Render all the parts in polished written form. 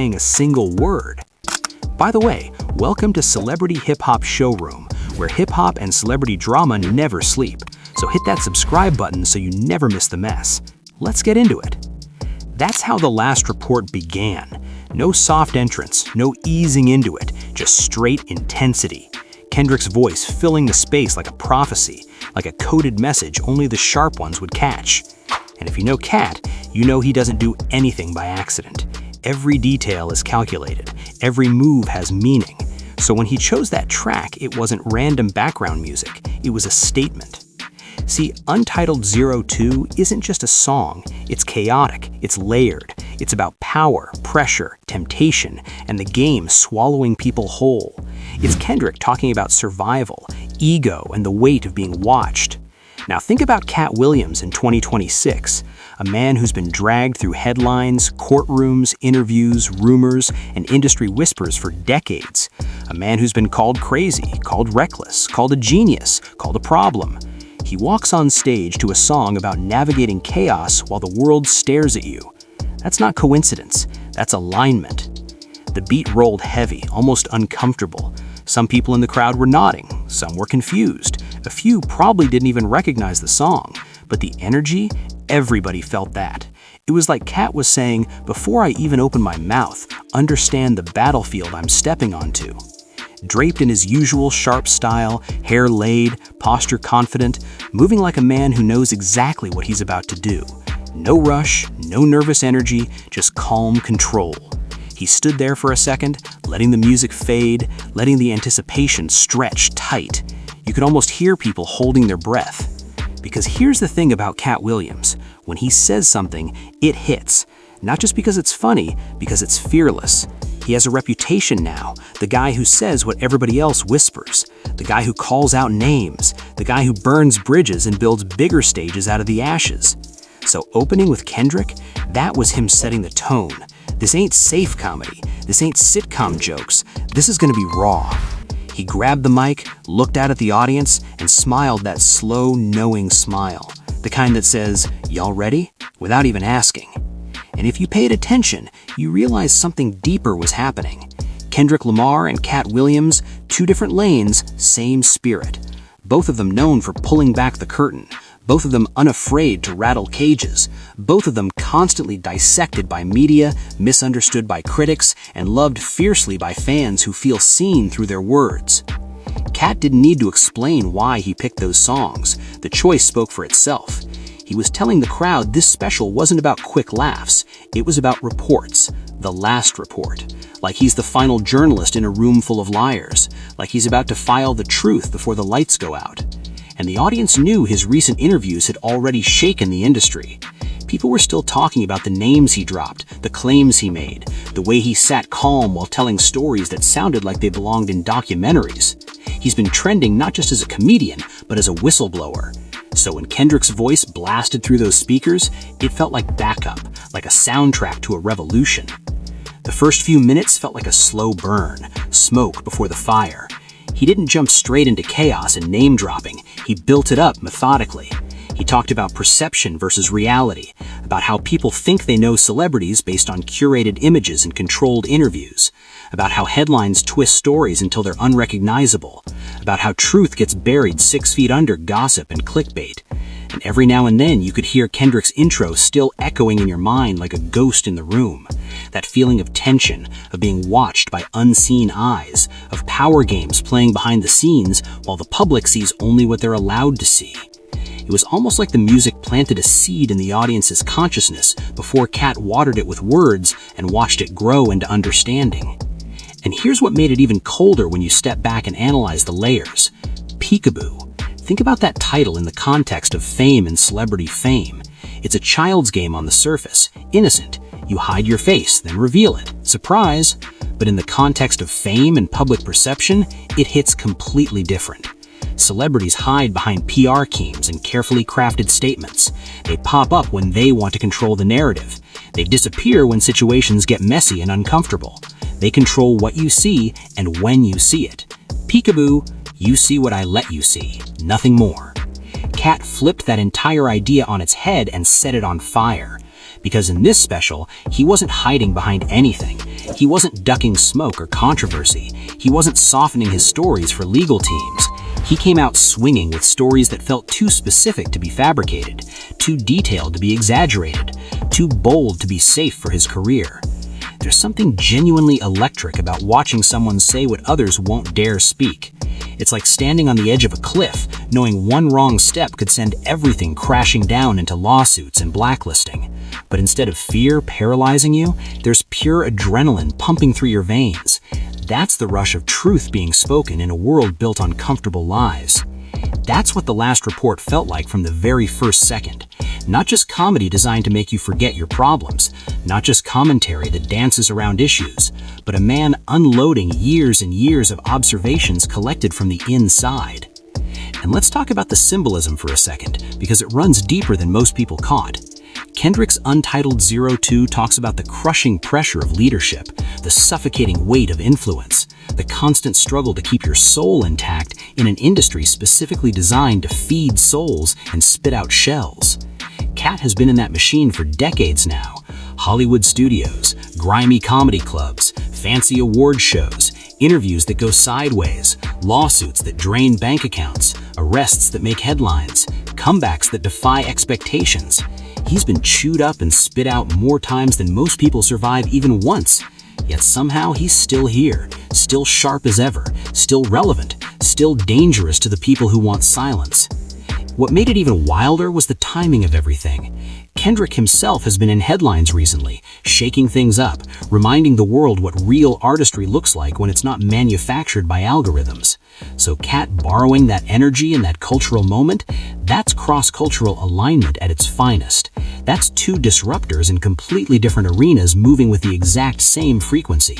saying a single word. By the way, welcome to Celebrity Hip Hop Showroom, where hip hop and celebrity drama never sleep. So hit that subscribe button so you never miss the mess. Let's get into it. That's how the last report began. No soft entrance, no easing into it, just straight intensity. Kendrick's voice filling the space like a prophecy, like a coded message only the sharp ones would catch. And if you know Katt, you know he doesn't do anything by accident. Every detail is calculated, every move has meaning. So when he chose that track, it wasn't random background music, it was a statement. See, Untitled 02 isn't just a song, it's chaotic, it's layered. It's about power, pressure, temptation, and the game swallowing people whole. It's Kendrick talking about survival, ego, and the weight of being watched. Now think about Katt Williams in 2026, a man who's been dragged through headlines, courtrooms, interviews, rumors, and industry whispers for decades. A man who's been called crazy, called reckless, called a genius, called a problem. He walks on stage to a song about navigating chaos while the world stares at you. That's not coincidence, that's alignment. The beat rolled heavy, almost uncomfortable. Some people in the crowd were nodding, some were confused. A few probably didn't even recognize the song, but the energy, everybody felt that. It was like Katt was saying, before I even open my mouth, understand the battlefield I'm stepping onto. Draped in his usual sharp style, hair laid, posture confident, moving like a man who knows exactly what he's about to do. No rush, no nervous energy, just calm control. He stood there for a second, letting the music fade, letting the anticipation stretch tight. You could almost hear people holding their breath. Because here's the thing about Katt Williams. When he says something, it hits. Not just because it's funny, because it's fearless. He has a reputation now, the guy who says what everybody else whispers, the guy who calls out names, the guy who burns bridges and builds bigger stages out of the ashes. So opening with Kendrick, that was him setting the tone. This ain't safe comedy, this ain't sitcom jokes, this is gonna be raw. He grabbed the mic, looked out at the audience, and smiled that slow, knowing smile. The kind that says, "Y'all ready?" without even asking. And if you paid attention, you realized something deeper was happening. Kendrick Lamar and Katt Williams, two different lanes, same spirit. Both of them known for pulling back the curtain. Both of them unafraid to rattle cages. Both of them constantly dissected by media, misunderstood by critics, and loved fiercely by fans who feel seen through their words. Katt didn't need to explain why he picked those songs. The choice spoke for itself. He was telling the crowd this special wasn't about quick laughs. It was about reports, the last report. Like he's the final journalist in a room full of liars. Like he's about to file the truth before the lights go out. And the audience knew his recent interviews had already shaken the industry. People were still talking about the names he dropped, the claims he made, the way he sat calm while telling stories that sounded like they belonged in documentaries. He's been trending not just as a comedian, but as a whistleblower. So when Kendrick's voice blasted through those speakers, it felt like backup, like a soundtrack to a revolution. The first few minutes felt like a slow burn, smoke before the fire. He didn't jump straight into chaos and name-dropping, he built it up methodically. He talked about perception versus reality, about how people think they know celebrities based on curated images and controlled interviews, about how headlines twist stories until they're unrecognizable, about how truth gets buried 6 feet under gossip and clickbait. And every now and then you could hear Kendrick's intro still echoing in your mind like a ghost in the room. That feeling of tension, of being watched by unseen eyes, of power games playing behind the scenes while the public sees only what they're allowed to see. It was almost like the music planted a seed in the audience's consciousness before Katt watered it with words and watched it grow into understanding. And here's what made it even colder when you step back and analyze the layers. Peekaboo. Think about that title in the context of fame and celebrity fame. It's a child's game on the surface, innocent. You hide your face, then reveal it. Surprise! But in the context of fame and public perception, it hits completely different. Celebrities hide behind PR teams and carefully crafted statements. They pop up when they want to control the narrative. They disappear when situations get messy and uncomfortable. They control what you see and when you see it. Peekaboo, you see what I let you see, nothing more. Katt flipped that entire idea on its head and set it on fire. Because in this special, he wasn't hiding behind anything. He wasn't ducking smoke or controversy. He wasn't softening his stories for legal teams. He came out swinging with stories that felt too specific to be fabricated, too detailed to be exaggerated, too bold to be safe for his career. There's something genuinely electric about watching someone say what others won't dare speak. It's like standing on the edge of a cliff, knowing one wrong step could send everything crashing down into lawsuits and blacklisting. But instead of fear paralyzing you, there's pure adrenaline pumping through your veins. That's the rush of truth being spoken in a world built on comfortable lies. That's what The Last Report felt like from the very first second. Not just comedy designed to make you forget your problems, not just commentary that dances around issues, but a man unloading years and years of observations collected from the inside. And let's talk about the symbolism for a second, because it runs deeper than most people caught. Kendrick's untitled 02 talks about the crushing pressure of leadership, the suffocating weight of influence, the constant struggle to keep your soul intact in an industry specifically designed to feed souls and spit out shells. Katt has been in that machine for decades now. Hollywood studios, grimy comedy clubs, fancy award shows, interviews that go sideways, lawsuits that drain bank accounts, arrests that make headlines, comebacks that defy expectations. He's been chewed up and spit out more times than most people survive even once. Yet somehow he's still here, still sharp as ever, still relevant, still dangerous to the people who want silence. What made it even wilder was the timing of everything. Kendrick himself has been in headlines recently, shaking things up, reminding the world what real artistry looks like when it's not manufactured by algorithms. So Katt borrowing that energy in that cultural moment, that's cross-cultural alignment at its finest. That's two disruptors in completely different arenas moving with the exact same frequency.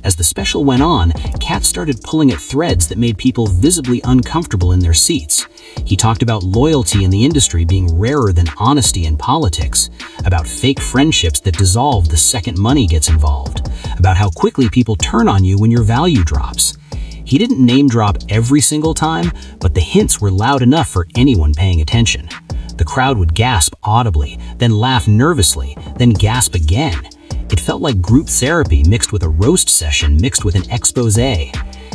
As the special went on, Katt started pulling at threads that made people visibly uncomfortable in their seats. He talked about loyalty in the industry being rarer than honesty in politics, about fake friendships that dissolve the second money gets involved, about how quickly people turn on you when your value drops. He didn't name drop every single time, but the hints were loud enough for anyone paying attention. The crowd would gasp audibly, then laugh nervously, then gasp again. It felt like group therapy mixed with a roast session mixed with an exposé.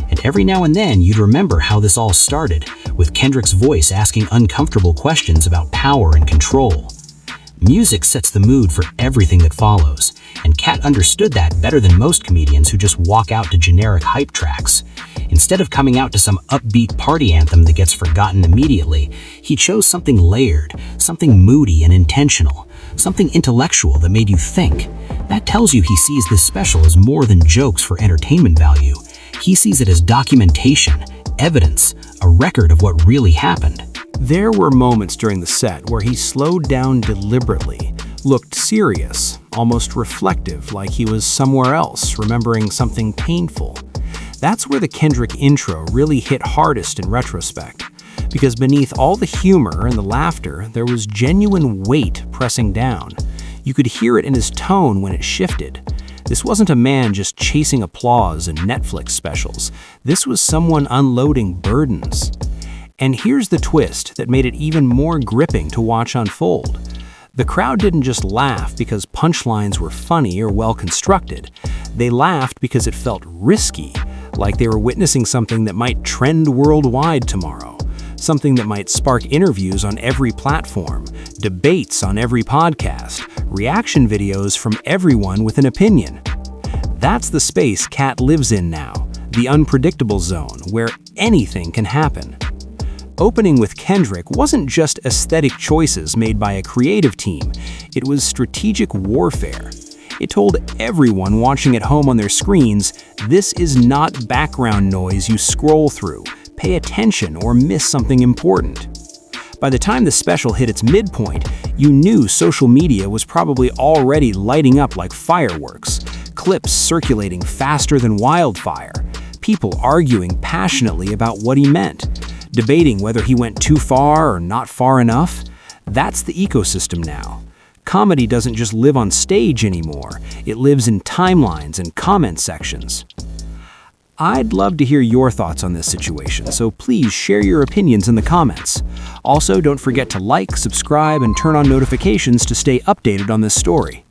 And every now and then you'd remember how this all started, with Kendrick's voice asking uncomfortable questions about power and control. Music sets the mood for everything that follows, and Katt understood that better than most comedians who just walk out to generic hype tracks. Instead of coming out to some upbeat party anthem that gets forgotten immediately, he chose something layered, something moody and intentional, something intellectual that made you think. That tells you he sees this special as more than jokes for entertainment value. He sees it as documentation, evidence, a record of what really happened. There were moments during the set where he slowed down deliberately, looked serious, almost reflective, like he was somewhere else, remembering something painful. That's where the Kendrick intro really hit hardest in retrospect, because beneath all the humor and the laughter, there was genuine weight pressing down. You could hear it in his tone when it shifted. This wasn't a man just chasing applause and Netflix specials. This was someone unloading burdens. And here's the twist that made it even more gripping to watch unfold. The crowd didn't just laugh because punchlines were funny or well-constructed. They laughed because it felt risky, like they were witnessing something that might trend worldwide tomorrow, something that might spark interviews on every platform, debates on every podcast, reaction videos from everyone with an opinion. That's the space Katt lives in now, the unpredictable zone where anything can happen. Opening with Kendrick wasn't just aesthetic choices made by a creative team, it was strategic warfare. It told everyone watching at home on their screens, this is not background noise you scroll through. Pay attention or miss something important. By the time the special hit its midpoint, you knew social media was probably already lighting up like fireworks, clips circulating faster than wildfire, people arguing passionately about what he meant, debating whether he went too far or not far enough. That's the ecosystem now. Comedy doesn't just live on stage anymore, it lives in timelines and comment sections. I'd love to hear your thoughts on this situation, so please share your opinions in the comments. Also, don't forget to like, subscribe, and turn on notifications to stay updated on this story.